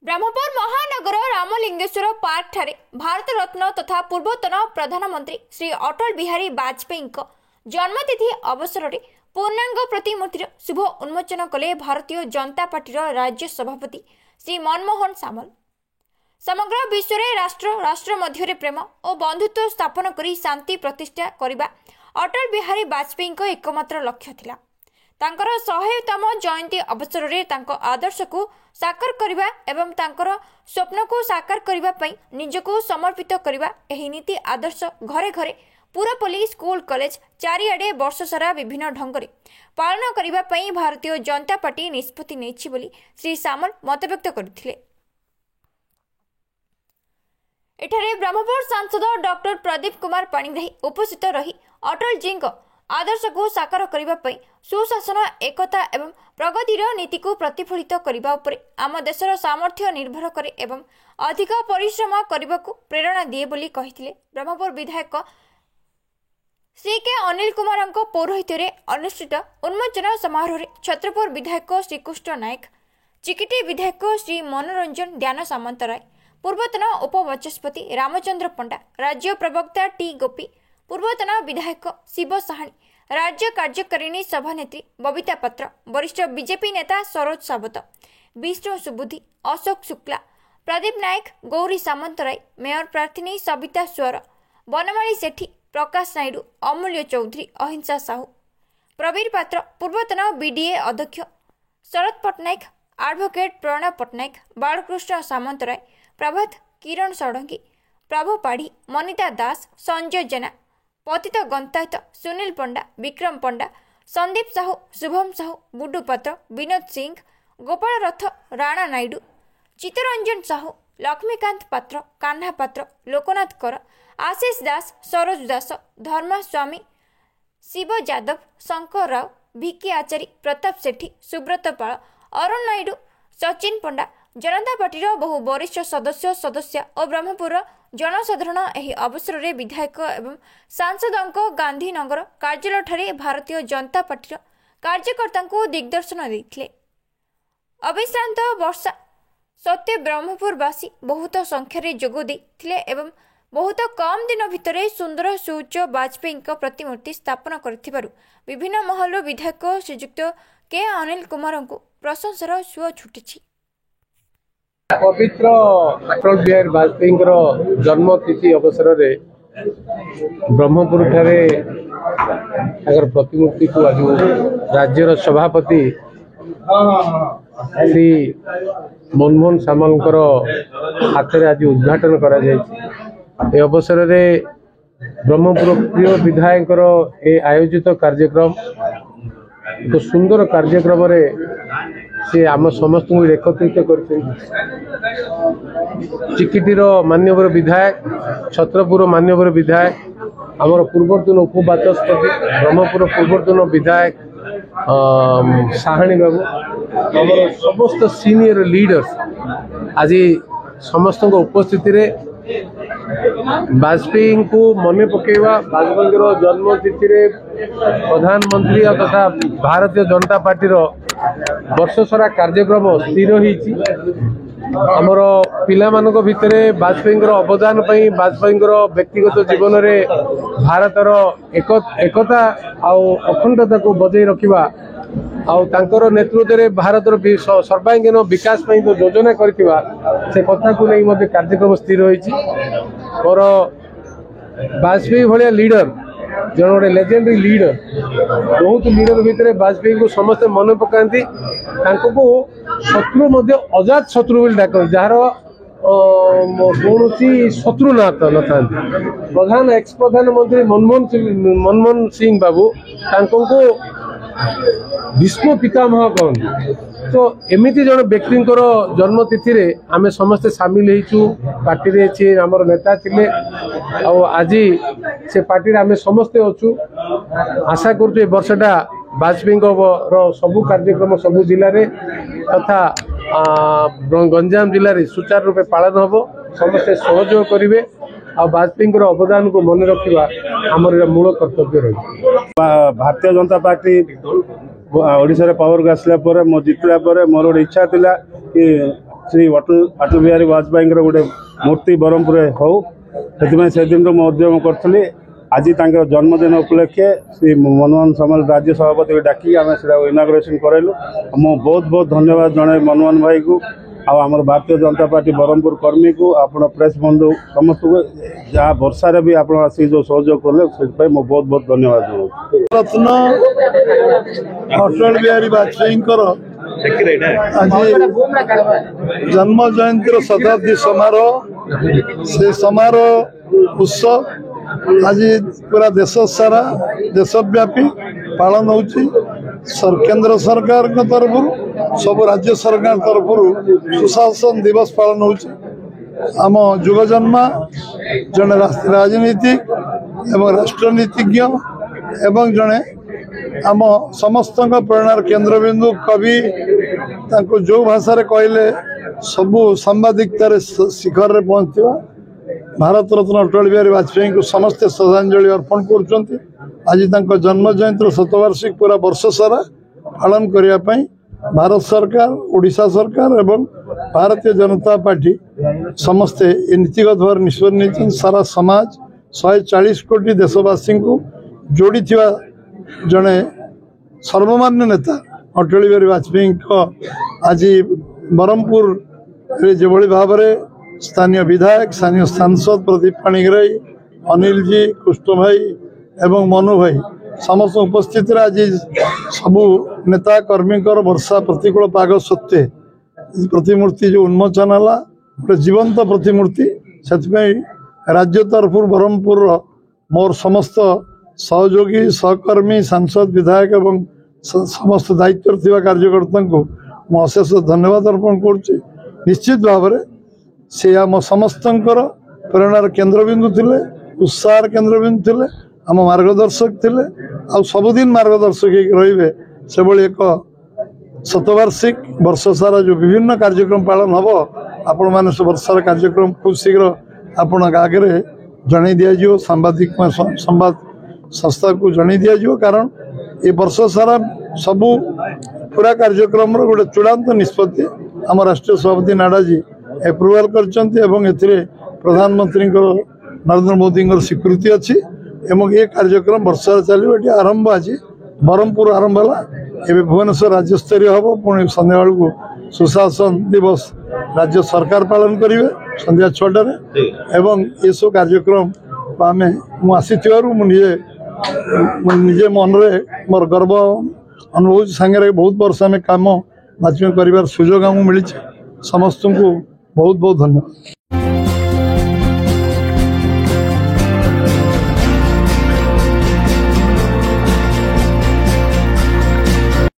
ब्रह्मपुर महानगर रामलिंगेश्वर पार्क ठारे भारत रत्न तथा पूर्वतन प्रधानमंत्री श्री अटल बिहारी वाजपेयी जन्मतिथि अवसर में पूर्णांग प्रतिमूर्तिर शुभ उन्मोचन कले भारतीय जनता पार्टी राज्य सभापति श्री मनमोहन सामल। समग्र विश्व में राष्ट्र मध्य प्रेम और बंधुत्व स्थापन करी शांति प्रतिष्ठा करने अटल बिहारी वाजपेयी एकमात्र लक्ष्य थिला। तांकर 100तम जयंती अवसर में तांको आदर्श को साकार करने एवं तांकर स्वप्न को साकार करने निजको समर्पित करने यही नीति आदर्श घरे घरे पुरपल्ली स्कूल कॉलेज चारिआडे वर्ष सारा विभिन्न ढंग से पालन करने भारतीय जनता पार्टी निष्पत्ति नेछि बोली श्री सामल मतव्यक्त करथिले। एठारे ब्रह्मपुर सांसद डॉक्टर प्रदीप कुमार पाणिग्राही उपस्थित रही अटल जी आदर्श को साकार करने सुशासन एकता एवं प्रगतिर नीति को प्रतिफलित करने आम देशर सामर्थ्य निर्भर करे एवं अधिक परिश्रम करने को प्रेरणा दिए बोली कहिथिले। ब्रह्मपुर विधायक श्री के अनिल कुमार पौरोहित्य अनुष्ठित उन्मोचन समारोह में छत्रपुर विधायक श्रीकृष्ण नायक, चिकिटी विधायक श्री मनोरंजन ध्यान सामंतराय, पूर्वतन उपवाचस्पति रामचंद्र पंडा, राज्य प्रवक्ता टी गोपी, पूर्वतन विधायक शिव साहानी, राज्य कार्यकारिणी सभानेत्री बबीता पात्र, वरिष्ठ बीजेपी नेता सरोज सावत, विष्णु सुबुद्धि, अशोक शुक्ला, प्रदीप नायक, गौरी सामंतराय, मेयर प्रार्थिनी सबिता स्वर, बनमाली सेठी, प्रकाश नायडू, अमूल्य चौधरी, अहिंसा साहू, प्रवीर पात्र, पूर्वतन बीडीए अध्यक्ष शरद पट्टनायक, एडवोकेट प्रणव पट्टनायक, बालकृष्ण सामंतराय, प्रभात किरण षडंगी, प्रभु पाढ़ी, मनिता दास, संजय जेना, पतित गंतायत, सुनील पंडा, विक्रम पंडा, संदीप साहू, शुभम साहू, बुड्डू पात्र, विनोद सिंह, गोपाल रथ, राणा नायडू, चित्तरंजन साहू, लक्ष्मीकांत पात्र, कान्हा पात्र, लोकनाथ कर, आशीष दास, सरोज दास, धर्मा स्वामी, शिव यादव, शंकर राव, भिकी आचारी, प्रताप सेठी, सुब्रत पाल, अरुण नायडू, सचिन पंडा, जनता पार्टी बहु वरिष्ठ सदस्य और ब्रह्मपुर जनसाधारण यह अवसर में विधायक एवं सांसद गांधीनगर कार्यालय ठारे भारतीय जनता पार्टी कार्यकर्ता को दिग्दर्शन देते। अविश्रांत वर्षा सत्य ब्रह्मपुरवासी बहुत संख्यार जोग देते एवं बहुत कम दिन भितर सुंदर सुउच्च वाजपेयी प्रतिमूर्ति स्थापन कर विभिन्न महल विधायक श्रीजुक्त के अनिल कुमार को प्रशंसार सुओ छुटी। पवित्र अटल बिहारी वाजपेयी जन्मतिथि अवसर में ब्रह्मपुर ठारे प्रतिमूर्ति को आज राज्यर सभापति श्री मनमोहन सामल हाथ में आज उद्घाटन कर अवसर में ब्रह्मपुर प्रिय विधायक आयोजित कार्यक्रम एक सुंदर कार्यक्रम से आम समस्त को एकत्रित कर चिकिटीर मान्यवर विधायक, छत्रपुर मान्यवर विधायक, आमर पूर्वतन उपवाचस्पति ब्रह्मपुर पूर्वतन विधायक साहानी बाबू, आम समस्त सीनियर लीडर्स आज समस्त उपस्थिति वाजपेयी को मन पकेवा वाजपेयी जन्मतिथि प्रधानमंत्री तथा भारतीय जनता पार्टी वर्ष सारा कार्यक्रम स्थिर होमर पिला भितर वाजपेयी अवदान वाजपेयी व्यक्तिगत जीवन में भारतर एकता अखंडता को बजाय रखा आर नेतृत्व में भारतर सर्वांगीन विकास जो योजना करथिबा से कथा को नहीं मते कार्यक्रम स्थिर होईछि। और वाजपेयी भाया लीडर जन गोटे लेजेंडरी लीडर बहुत लीडर भितर वाजपेयी को समस्त मन पकाती शत्रु अजात शत्रु डाक जार कौन शत्रु न था प्रधान एक्स प्रधानमंत्री मनमोहन सिंह बाबू को भीष्म पितामह कौन तो एमती जन व्यक्ति जन्मतिथि आम समस्ते सामिल होइछु। पार्टी आमर नेता थिले आज से पार्टी आम समस्ते अच्छु आशा करूँ वर्षटा वाजपेयी सबू कार्यक्रम सबू जिले में तथा गंजाम जिले में सुचारू रूपे पालन हम समस्ते सहयोग करेंगे आ वाजपेयी अवदान को मन रखा आमर मूल कर्तव्य रही। भारतीय जनता पार्टी ओडिशा रे पावर को आसला मो जितला मोर गोटे इच्छा थिला कि श्री अटल बिहारी वाजपेयी गोटे मूर्ति ब्रह्मपुर हो से दिन उद्यम करी आज जन्मदिन उपलक्षे श्री मनमोहन सामल राज्य सभापति डाकी आम से इनाग्रेसन कराइलु। मु बहुत बहुत धन्यवाद जन मनमोहन भाई को आम भारतीय जनता पार्टी ब्रह्मपुर कर्मी को आपण प्रेस बंधु समस्त को जहाँ वर्षा भी आप जो सहयोग कले से बहुत बहुत धन्यवाद जनाऊँ। रत्न अटल बिहारी वाजपेयी आज जन्म जयंती शताब्दी समारोह से समारोह उत्सव आज पूरा देश सारा देशव्यापी पालन होची। केंद्र सरकार तरफ सब राज्य सरकार तरफ सुशासन दिवस पालन होची। आम युगजन्मा जड़े राजनीतिक एवं राष्ट्रनीतिज्ञ एवं जड़े आम समस्त प्रेरणार केन्द्रबिंदु कवि जो भाषा कहले सबू सांबादिकतार शिखर में पहुंचा भारत रत्न अटल बिहारी वाजपेयी को समस्ते श्रद्धांजलि अर्पण कर आज जन्म जयंती शतवार्षिक पूरा वर्ष सारा पालन करने भारत सरकार ओडिशा सरकार एवं भारतीय जनता पार्टी समस्ते नीतिगत भाव निष्पत्ति नहीं सारा समाज 140 कोटी देशवासी को जोड़ी जड़े सर्वमान्य नेता अटल बिहारी वाजपेयी आज ब्रह्मपुर जो भाव में स्थानीय विधायक स्थानीय सांसद प्रदीप पाणिग्राही अनिल जी कृष्ण भाई एवं मनु भाई समस्त उपस्थित आज सबू नेता कर्मी वर्षा प्रतिकूल पाग सत्वे प्रतिमूर्ति जो उन्मोचन है गोटे जीवंत प्रतिमूर्ति से राज्य तरफ ब्रह्मपुर मोर समस्त सहयोगी सहकर्मी सांसद विधायक एवं समस्त दायित्व थिबा कार्यकर्ता को मु अशेष धन्यवाद अर्पण करुच्ची। निश्चित भाव में से आम समस्त प्रेरणार केन्द्रबिंदु थिले उत्साह केन्द्रबिंदु थिले आम मार्गदर्शक थिले आ सबुदिन मार्गदर्शक रे से भली एक शतवार्षिक वर्ष सारा जो विभिन्न कार्यक्रम पालन हम आपण मैंने वर्षार कार्यक्रम खूब शीघ्र आपण आगे जन दिज्व सांबादिक संवाद संस्था को जन दिज्व कारण ये वर्ष सारा सबू पूरा कार्यक्रम गोटे चूड़ांत निष्पत्ति आम राष्ट्रीय सभापति नाडा जी एप्रुवाल कर प्रधानमंत्री नरेंद्र मोदी स्वीकृति अच्छी ये कार्यक्रम वर्षा चलो ये आरंभ आज ब्रह्मपुर आरंभ है भुवनेश्वर राज्य स्तरीय हम पुणी संध्या को सुशासन दिवस राज्य सरकार पालन करेंगे संध्या 6टार एवं ये सब कार्यक्रम आम मुझे निजे मन में मोर गर्व अनुभव सांगे बहुत वर्ष आम कम वाजपेयी कर सुजोग आमको मिली समस्त को बहुत बहुत धन्यवाद।